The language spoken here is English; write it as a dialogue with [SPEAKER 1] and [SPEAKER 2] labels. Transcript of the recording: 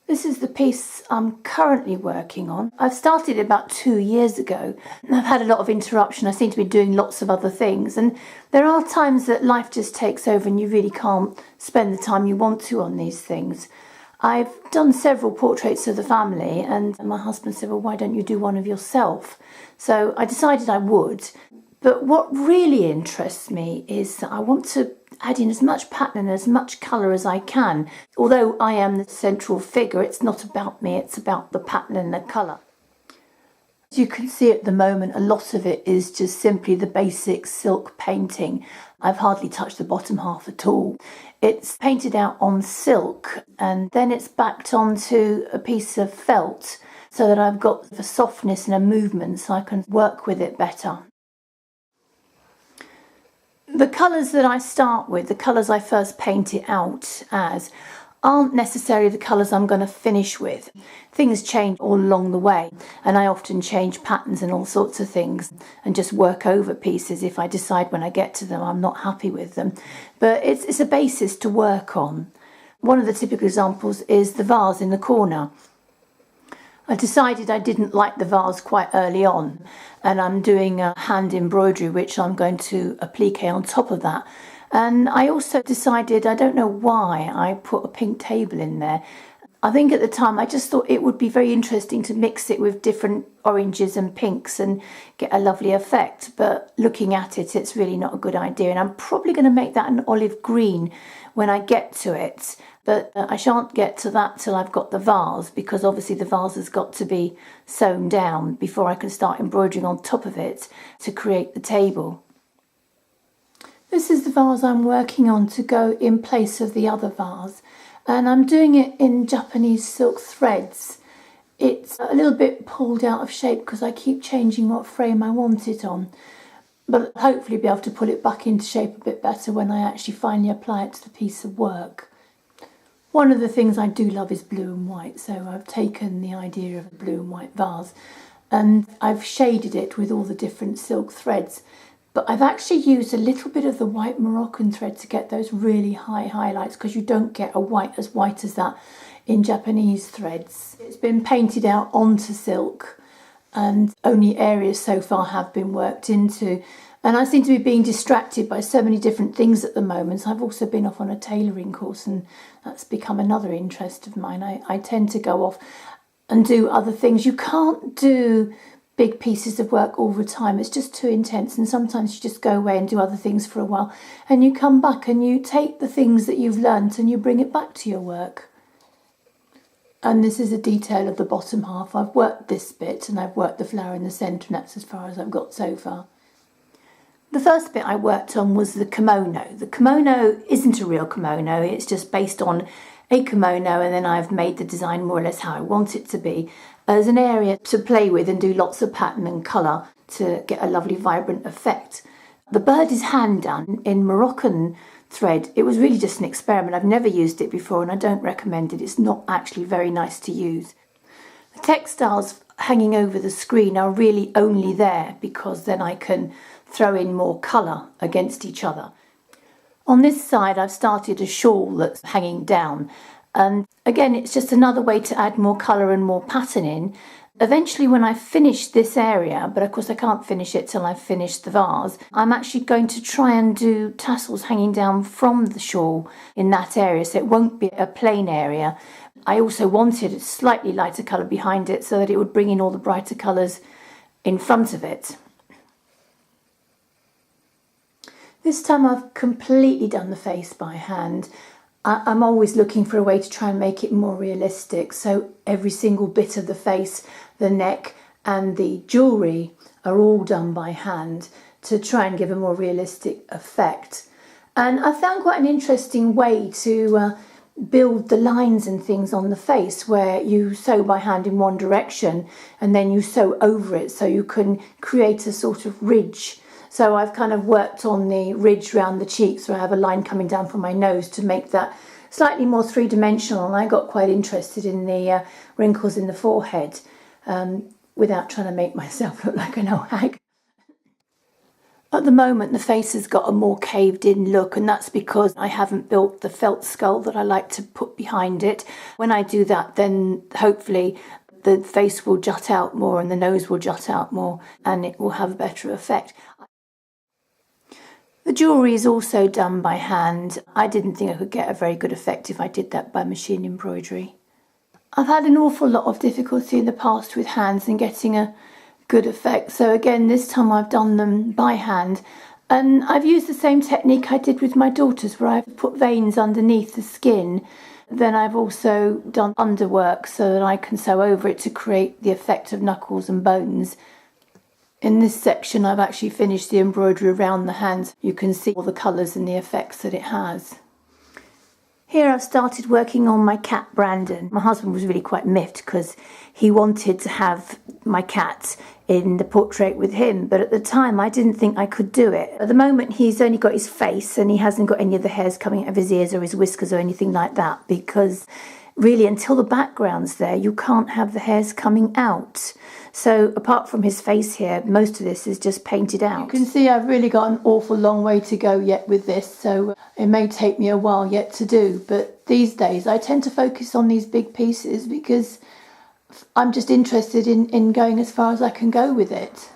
[SPEAKER 1] This is the piece I'm currently working on. I've started about 2 years ago. I've had a lot of interruption. I seem to be doing lots of other things. And there are times that life just takes over and you really can't spend the time you want to on these things. I've done several portraits of the family and my husband said, well, why don't you do one of yourself? So I decided I would. But what really interests me is that I want to add in as much pattern and as much colour as I can. Although I am the central figure, it's not about me, it's about the pattern and the colour. As you can see at the moment, a lot of it is just simply the basic silk painting. I've hardly touched the bottom half at all. It's painted out on silk and then it's backed onto a piece of felt so that I've got a softness and a movement so I can work with it better. The colours that I start with, the colours I first paint it out as, aren't necessarily the colours I'm going to finish with. Things change all along the way and I often change patterns and all sorts of things and just work over pieces if I decide when I get to them I'm not happy with them. But it's a basis to work on. One of the typical examples is the vase in the corner. I decided I didn't like the vase quite early on and I'm doing a hand embroidery which I'm going to applique on top of that. And I also decided, I don't know why, I put a pink table in there. I think at the time I just thought it would be very interesting to mix it with different oranges and pinks and get a lovely effect. But looking at it, it's really not a good idea. And I'm probably going to make that an olive green when I get to it. But I shan't get to that till I've got the vase, because obviously the vase has got to be sewn down before I can start embroidering on top of it to create the table. This is the vase I'm working on to go in place of the other vase, and I'm doing it in Japanese silk threads. It's a little bit pulled out of shape because I keep changing what frame I want it on, but I'll hopefully be able to pull it back into shape a bit better when I actually finally apply it to the piece of work. One of the things I do love is blue and white, so I've taken the idea of a blue and white vase and I've shaded it with all the different silk threads. But I've actually used a little bit of the white Moroccan thread to get those really high highlights, because you don't get a white as that in Japanese threads. It's been painted out onto silk and only areas so far have been worked into. And I seem to be being distracted by so many different things at the moment. So I've also been off on a tailoring course and that's become another interest of mine. I tend to go off and do other things. You can't do big pieces of work all the time. It's just too intense, and sometimes you just go away and do other things for a while and you come back and you take the things that you've learnt and you bring it back to your work. And this is a detail of the bottom half. I've worked this bit and I've worked the flower in the centre, and that's as far as I've got so far. The first bit I worked on was the kimono. The kimono isn't a real kimono, it's just based on a kimono, and then I've made the design more or less how I want it to be, as an area to play with and do lots of pattern and colour to get a lovely vibrant effect. The bird is hand done in Moroccan thread. It was really just an experiment. I've never used it before and I don't recommend it. It's not actually very nice to use. The textiles hanging over the screen are really only there because then I can throw in more colour against each other. On this side I've started a shawl that's hanging down, and again it's just another way to add more colour and more pattern in. Eventually when I finish this area, but of course I can't finish it till I've finished the vase, I'm actually going to try and do tassels hanging down from the shawl in that area, so it won't be a plain area. I also wanted a slightly lighter colour behind it so that it would bring in all the brighter colours in front of it. This time I've completely done the face by hand. I'm always looking for a way to try and make it more realistic, so every single bit of the face, the neck and the jewellery are all done by hand to try and give a more realistic effect. And I found quite an interesting way to build the lines and things on the face, where you sew by hand in one direction and then you sew over it so you can create a sort of ridge. So I've kind of worked on the ridge around the cheeks, where I have a line coming down from my nose to make that slightly more three-dimensional, and I got quite interested in the wrinkles in the forehead without trying to make myself look like an old hag. At the moment, the face has got a more caved in look, and that's because I haven't built the felt skull that I like to put behind it. When I do that, then hopefully the face will jut out more and the nose will jut out more, and it will have a better effect. The jewellery is also done by hand. I didn't think I could get a very good effect if I did that by machine embroidery. I've had an awful lot of difficulty in the past with hands and getting a good effect. So again, this time I've done them by hand. And I've used the same technique I did with my daughters, where I've put veins underneath the skin. Then I've also done underwork so that I can sew over it to create the effect of knuckles and bones. In this section, I've actually finished the embroidery around the hands. You can see all the colours and the effects that it has. Here I've started working on my cat Brandon. My husband was really quite miffed because he wanted to have my cat in the portrait with him, but at the time I didn't think I could do it. At the moment he's only got his face and he hasn't got any of the hairs coming out of his ears or his whiskers or anything like that, because really until the background's there you can't have the hairs coming out. So apart from his face here, most of this is just painted out. You can see I've really got an awful long way to go yet with this, so it may take me a while yet to do. But these days I tend to focus on these big pieces because I'm just interested in going as far as I can go with it.